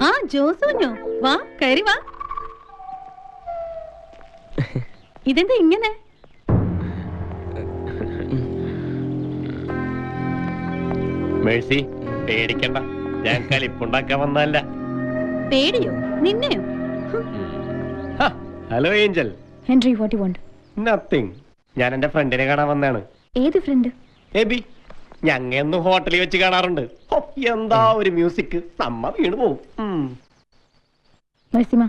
ആ ജോസുഞ്ഞോ, വാ കയറി വാ. ഇതെന്താ ഇങ്ങനെ? മേഴ്സി, പേടിക്കണ്ട, ഞാൻ കലിപ്പുണ്ടാക്കാൻ വന്നല്ല. പേടിയോ? നിന്നെയോ? Hello angel. Henry, what you want? Nothing. ഞാൻ എന്റെ ഫ്രണ്ടിനെ കാണാൻ വന്നാണ്. ഏത് ഫ്രണ്ട്? എബി. ഞങ്ങ ഹോട്ടലിൽ വെച്ച് കാണാറുണ്ട്. എന്താ ഒരു മ്യൂസിക്, സമ്മ വീണ് പോവും. മർസിമ.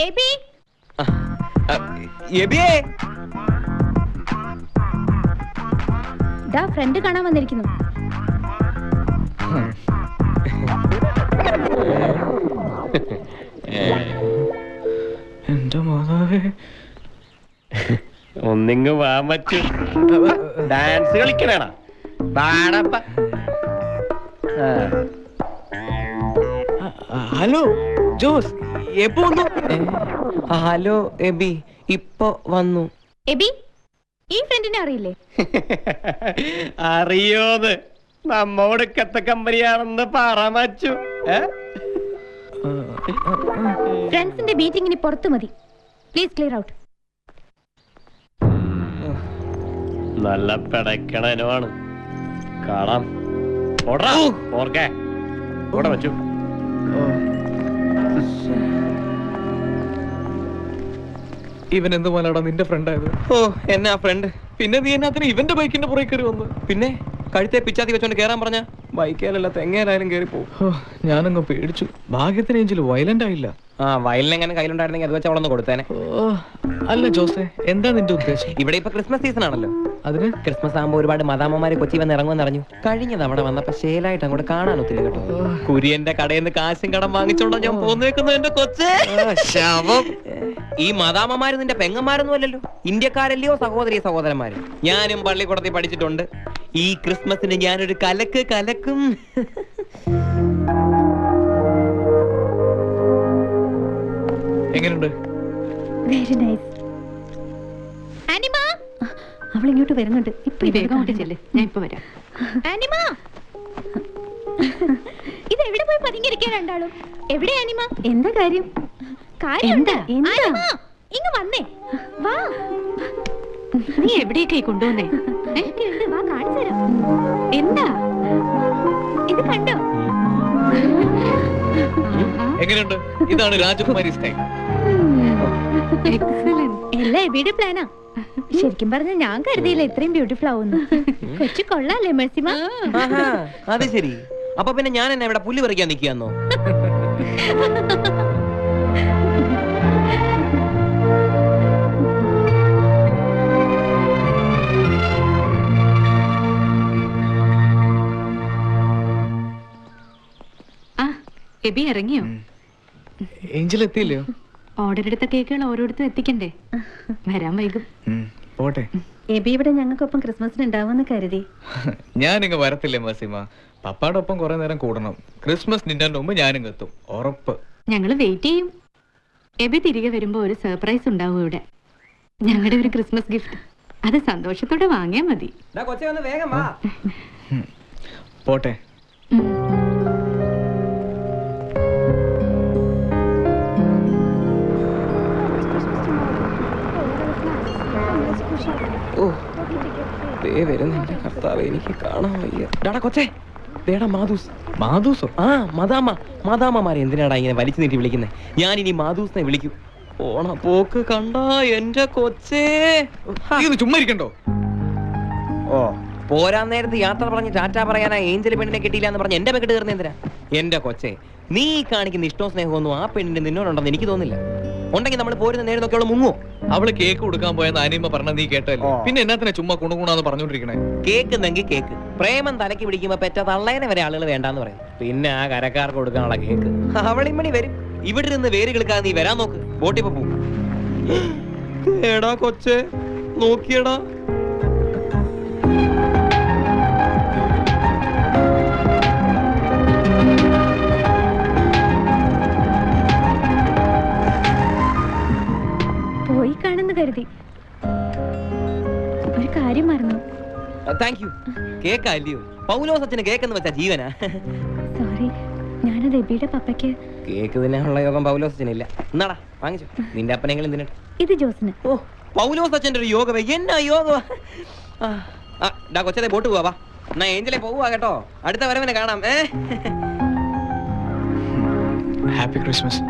എബി. എബിയേ. ദാ ഫ്രണ്ട് കാണാൻ വന്നിരിക്കുന്നു. എന്റെ മാതാവേ. ഒന്നിങ്ങ് വാ മച്ചു. ഡാൻസ് കളിക്കണേടാ. ഹലോ ജോസ്, എപ്പോ വന്നു? ഹലോ എബി, ഇപ്പൊ വന്നു. എബി, ഈ ഫ്രണ്ടിനെ അറിയില്ലേ? അറിയോന്ന്? നമ്മോടുക്കത്തെ കമ്പനിയാണെന്ന് പറ മച്ചു. ഫ്രണ്ട്സിന്റെ മീറ്റിംഗിന് പുറത്തു മതി. Please clear out. നല്ല പെടക്കണനുമാണ്. കാണാം. ഓർക്കേ ഓടെ വച്ചു. ഇവൻ എന്ത് പോലാടാ നിന്റെ ഫ്രണ്ട് ആയത്? ഓ, എന്നാ ഫ്രണ്ട്? പിന്നെ നീ എന്നാത്തിന് ഇവന്റെ ബൈക്കിന്റെ പുറകെ കയറി വന്നു? പിന്നെ കഴുത്തെ പിച്ചാത്തി വെച്ചോണ്ട് കേറാൻ പറഞ്ഞ ബൈക്കേലല്ല തെങ്ങേലായാലും കയറി പോകും. ഞാനങ്ങ് പേടിച്ചു. ഭാഗ്യത്തിന് ഏഞ്ചൽ വയലന്റ് ആയില്ല. ആ, വയലിന് എങ്ങനെ കയ്യിലുണ്ടായിരുന്നെങ്കിൽ അത് വെച്ച് അവളൊന്ന് കൊടുത്തേനെ. അല്ല ജോസേ, എന്താ നിന്റെ ഉദ്ദേശം? ഇവിടെ ഇപ്പൊ ക്രിസ്മസ് സീസൺ ആണല്ലോ. അതിന് ക്രിസ്മസ് ആകുമ്പോ ഒരുപാട് മദാമ്മമാര് കൊച്ചി വന്ന് ഇറങ്ങുമെന്ന് അറിഞ്ഞു. കഴിഞ്ഞ തവണ വന്നപ്പോ ശേലായിട്ട് അങ്ങോട്ട് കാണാൻ ഒത്തില്ല കേട്ടോ. കുര്യന്റെ കടയിൽ നിന്ന് കാശും കടം വാങ്ങിച്ചോണ്ടോ ഞാൻ പോന്നേക്കുന്നു എന്റെ കൊച്ചേ. ഈ മദാമ്മമാര് നിന്റെ പെങ്ങന്മാരൊന്നും അല്ലല്ലോ, ഇന്ത്യക്കാരല്ലയോ സഹോദരി സഹോദരന്മാര്. ഞാനും പള്ളിക്കൂടത്തിൽ പഠിച്ചിട്ടുണ്ട്. ഈ ക്രിസ്മസിന് ഞാനൊരു കലക്ക് കലക്കും. എങ്ങനെയുണ്ട്? Very nice. ആനിമ, അവൾ ഇങ്ങോട്ട് വരുന്നുണ്ട്. ഇപ്പൊ വേഗം അങ്ങോട്ട് ചെല്ല്, ഞാൻ ഇപ്പൊ വരാം. ആനിമ, ഇത് എവിടെ പോയി പതുങ്ങിയിരിക്കാൻ രണ്ടാളും? എവിടെ ആനിമ? എന്താ കാര്യം? എന്താ? ആനിമ, ഇങ്ങ് വന്നേ. വാ. നീ എവിടേക്കായി കൊണ്ടുവന്നേ? വാ, കാണിച്ചു തരാം. എന്താ ഇത് കണ്ടോ? എങ്ങനെയുണ്ട്? ഇതാണ് രാജകുമാരി സ്റ്റൈൽ. എല്ലാം എബിയുടെ പ്ലാനാ. ശരിക്കും പറഞ്ഞ ഞാൻ കരുതിയില്ല ഇത്രയും ബ്യൂട്ടിഫുൾ ആവുന്നു. കൊച്ചു കൊള്ളാല്ലേ മർസിമ? അത് ശരി. അപ്പൊ പിന്നെ ഞാൻ എന്നെ ഇവിടെ പുല്ല് പറിക്കാൻ നിൽക്കാന്നോ? എബി ഇറങ്ങിയോ? ഏഞ്ചൽ എത്തിയില്ലയോ? ഓർഡർ എടുത്ത കേക്കുകൾ ഓരോരുത്തരും എത്തിക്കണ്ടേ? വരാൻ വൈകും. പോട്ടെ. എബി ഇവിടെ ഞങ്ങൾക്കൊപ്പം ക്രിസ്മസിന് ഉണ്ടാവുമെന്ന് കരുതി. ഞാനിങ്ങ് വരത്തില്ലേ മസിമ? പപ്പാടെ ഒപ്പം കുറെ നേരം കൂടണം. ക്രിസ്മസ് നിന്റെ മുമ്പ് ഞാനും എത്തും, ഉറപ്പ്. ഞങ്ങള് വെയിറ്റ് ചെയ്യും. എബി തിരികെ വരുമ്പോ ഒരു സർപ്രൈസ് ഉണ്ടാവും ഇവിടെ. ഞങ്ങളുടെ ഒരു ക്രിസ്മസ് ഗിഫ്റ്റ്. അത് സന്തോഷത്തോടെ വാങ്ങിയാ മതി. പോട്ടെ. വരുന്നുണ്ട് കർത്താവേ, എനിക്ക് കാണാൻ വയ്യ. ഡാടാ കൊച്ചേ, ദേടാ മാധൂസ്. മാധൂസോ? ആ, മദാമ്മമാരെ എന്തിനാടാ ഇങ്ങനെ വലിച്ചു നീട്ടി വിളിക്കുന്നേ? ഞാൻ ഇനി മാധൂസിനെ വിളിക്കും. ഓണ പോക്ക് കണ്ടാ എന്റെ കൊച്ചേ. ചുമ്മാ ഇരിക്കണ്ടോ? ഓ, പോരാൻ നേരത്ത് യാത്ര പറഞ്ഞ് ടാറ്റ പറയാനാ ഏഞ്ചൽ പെണ്ണിനെ കിട്ടിയില്ല എന്ന് പറഞ്ഞ് എന്റെ മെക്കെട്ട് കയറുന്ന എന്തിനാ? എന്റെ കൊച്ചേ, നീ കാണിക്കുന്ന ഇഷ്ടവും സ്നേഹമൊന്നും ആ പെണ്ണിന്റെ നിന്നോടുണ്ടെന്ന് എനിക്ക് തോന്നില്ല. ഉണ്ടെങ്കിൽ നമ്മൾ പോരുന്ന നേരം അവള് മുങ്ങോ? അവള് കേക്ക് കൊടുക്കാൻ പോയെന്ന് അനിയമ്മ പറഞ്ഞ നീ കേട്ടല്ലോ. പിന്നെ എന്നാത്തിനാ ചുമ്മാ കുണുകുണാന്ന് പറഞ്ഞോണ്ടിരിക്കണേ? കേക്ക് കേക്ക് പ്രേമം തലക്ക് പിടിക്കുമ്പോ പെറ്റ തള്ളേനെ വരെ ആളുകൾ വേണ്ടാന്ന് പറയും. പിന്നെ ആ കരക്കാർക്ക് കൊടുക്കാനുള്ള കേക്ക് അവളിമണി വരും. ഇവിടെ ഇരുന്ന് വേര് കിളിക്കാതെ നീ വരാൻ നോക്ക്. ബോട്ടിപ്പോ പോ. എടാ കൊച്ചേ, നോക്കിയടാ. പോയി കാണുന്നു കരുതി. ഒരു കാര്യം മറന്നു. Thank you. കേക്കല്ലയോ? പൗലോസ് അച്ഛന് കേക്കെന്ന് വെച്ചാ ജീവനാ. സോറി, ഞാനത് എബിയുടെ പപ്പയ്ക്ക്. കേക്ക് തിന്നാനുള്ള യോഗം പൗലോസ് അച്ഛനില്ല. എന്നാടാ വാങ്ങിച്ചോ, നിന്റെ അപ്പനെങ്കിലും തിന്നട്ടെ. ഇത് ജോസിന്. ഓ, പൗലോസ് അച്ഛൻ്റെ ഒരു യോഗ, എന്നാ യോഗ. കൊച്ചതെ ബോട്ട് പോവാ. എന്നാ ഏഞ്ചലെ പോവാ കേട്ടോ, അടുത്ത വരവനെ കാണാം. Happy Christmas.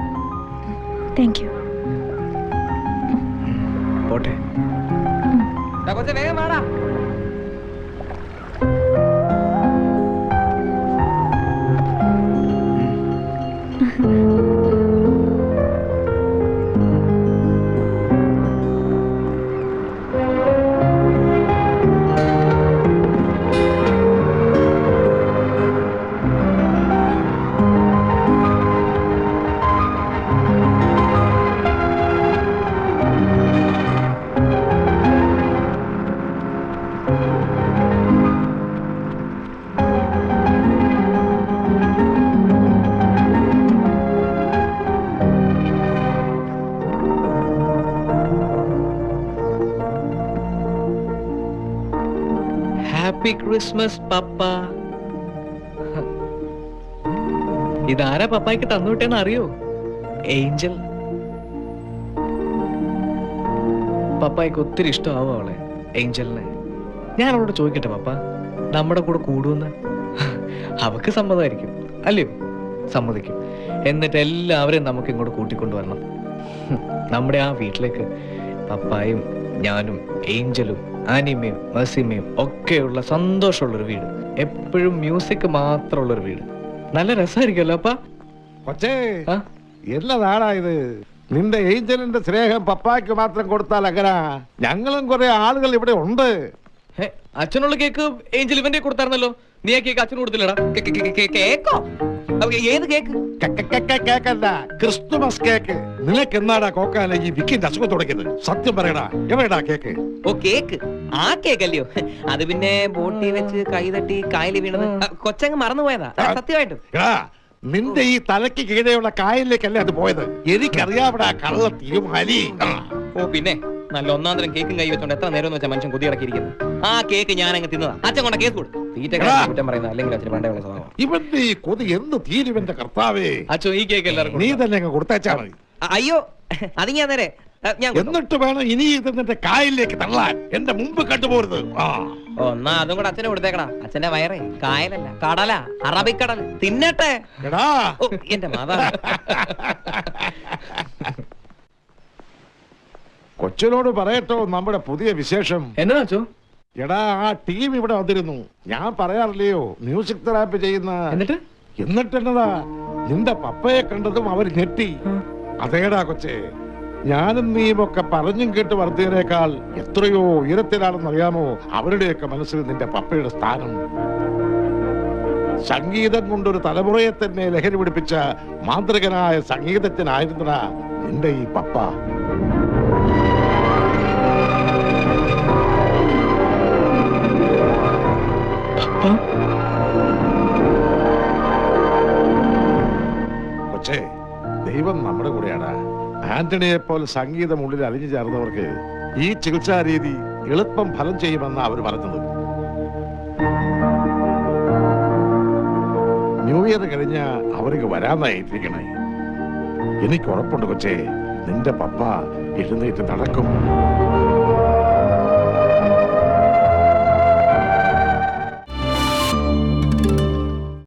Thank you. പോട്ടെ. കൊച്ചെ വേഗം വാടാ. ഹാപ്പി ക്രിസ്മസ് പപ്പ. ഇതാരാ പപ്പായ്ക്ക് തന്നുവിട്ടേന്ന് അറിയോ? ഏഞ്ചൽ. പപ്പായ്ക്ക് ഒത്തിരി ഇഷ്ടമാവും അവളെ, ഏഞ്ചലിനെ. ഞാൻ അവളോട് ചോദിക്കട്ടെ പപ്പ, നമ്മുടെ കൂടെ കൂടുമെന്ന്? അവക്ക് സമ്മതമായിരിക്കും അല്ലയോ? സമ്മതിക്കും. എന്നിട്ട് എല്ലാവരെയും നമുക്ക് ഇങ്ങോട്ട് കൂട്ടിക്കൊണ്ടുവരണം. നമ്മുടെ ആ വീട്ടിലേക്ക് പപ്പായും ഞാനും ഏഞ്ചലും ആനിമയും മസിമയും ഒക്കെയുള്ള സന്തോഷമുള്ളൊരു വീട്, എപ്പോഴും മ്യൂസിക് മാത്രമുള്ളൊരു വീട്. നല്ല രസമായിരിക്കുമല്ലോ അപ്പ. കൊച്ചേ, എന്നതാടാ ഇത്? നിന്റെ ഏഞ്ചലിന്റെ സ്നേഹം പപ്പായ്ക്ക് മാത്രം കൊടുത്താൽ എങ്ങനാ? ഞങ്ങളും കുറെ ആളുകൾ ഇവിടെ ഉണ്ട്. അച്ഛനുള്ള കേക്ക് ഏഞ്ചൽ ഇവന്റെ കൊടുത്തായിരുന്നല്ലോ. നീ ആ കേക്ക് അച്ഛന് കൊടുത്തില്ലടാ? കേക്കോ? ഏത് കേക്ക്? കേക്കല്ല, Christmas cake. നിനക്ക് എന്നാടാ കോക്കാല ഈ വിക്കിന്റെ അസുഖം തുടങ്ങിയത്? സത്യം പറയടാ, എവിടെടാ കേക്ക്? ഓ, കേക്ക്. ആ കേക്കല്ലയോ? അത് പിന്നെ ബോട്ടി വെച്ച് കൈ തട്ടി കായലിൽ വീണത് കൊച്ചങ്ങ് മറന്നുപോയതാ. സത്യമായിട്ടും നിന്റെ ഈ തലയ്ക്ക് കീഴെയുള്ള കായലിലേക്കല്ലേ അത് പോയത്? എനിക്കറിയാവിടാ കള്ള തിരുമാലി. ഓ പിന്നെ, നല്ല ഒന്നാം തരം കേക്കും കൈ വെച്ചോണ്ട് എത്ര നേരം വെച്ചാൽ മനുഷ്യൻ കുതി കിടക്കിയിരിക്കുന്നത്. ആ കേക്ക് ഞാൻ അങ്ങ് തിന്നതാ. അച്ഛൻ കൊണ്ട കേസ് കൊടുത്തു. തീറ്റ കുറ്റം പറയുന്നത് അല്ലെങ്കിൽ അച്ഛന് പണ്ടേ ഉള്ള സ്വഭാവം. ഇവന്റെ ഈ കൊതി എന്ന് തീരുവന്റെ കർത്താവേ. അച്ഛൻ ഈ കേക്ക് എല്ലാവർക്കും നീ തന്നെ അങ്ങ് കൊടുത്തേച്ചാ മതി. അയ്യോ, അത് ഞാൻ നേരെ എന്നിട്ട് വേണം ഇനി ഇത് നിന്റെ കായലിലേക്ക് തള്ളാൻ. എന്റെ മുമ്പ് കണ്ടുപോരുത്. ഓ, എന്നാ അതും കൂടെ അച്ഛനെ കൊടുത്തേക്കടാ. അച്ഛന്റെ വയറേ കായലല്ല, കടല, അറബിക്കടൽ. തിന്നട്ടെ. ഓ, എന്റെ മാതാ. കൊച്ചിനോട് പറയട്ടോ നമ്മുടെ പുതിയ വിശേഷം. എന്നാ അച്ഛോ? എടാ, ആ ടീം ഇവിടെ വന്നിരുന്നു. ഞാൻ പറയാറില്ലയോ മ്യൂസിക് തെറാപ്പി ചെയ്യുന്ന. എന്നിട്ടെന്നതാ, നിന്റെ പപ്പയെ കണ്ടതും അവർ ഞെട്ടി. അതേടാ കൊച്ചേ, ഞാനും നീയുമൊക്കെ പറഞ്ഞും കേട്ട് വർദ്ധനേക്കാൾ എത്രയോ ഉയരത്തിലാണെന്നറിയാമോ അവരുടെയൊക്കെ മനസ്സിൽ നിന്റെ പപ്പയുടെ സ്ഥാനം. സംഗീതം കൊണ്ടൊരു തലമുറയെ തന്നെ ലഹരി പിടിപ്പിച്ച മാന്ത്രികനായ സംഗീതജ്ഞനായിരുന്നടാ നിന്റെ ഈ പപ്പ. കൊച്ചേ, ദൈവം നമ്മുടെ കൂടെയാടാ. ആന്റണിയെ പോലെ സംഗീതം ഉള്ളിൽ അലിഞ്ഞു ചേർന്നവർക്ക് ഈ ചികിത്സാ രീതി എളുപ്പം ഫലം ചെയ്യുമെന്ന് അവർ പറഞ്ഞത്. ന്യൂ ഇയർ കഴിഞ്ഞ അവർക്ക് വരാന്നായിട്ടിരിക്കണേ. എനിക്ക് ഉറപ്പുണ്ട് കൊച്ചേ, നിന്റെ പപ്പ എഴുന്നേറ്റ് നടക്കും.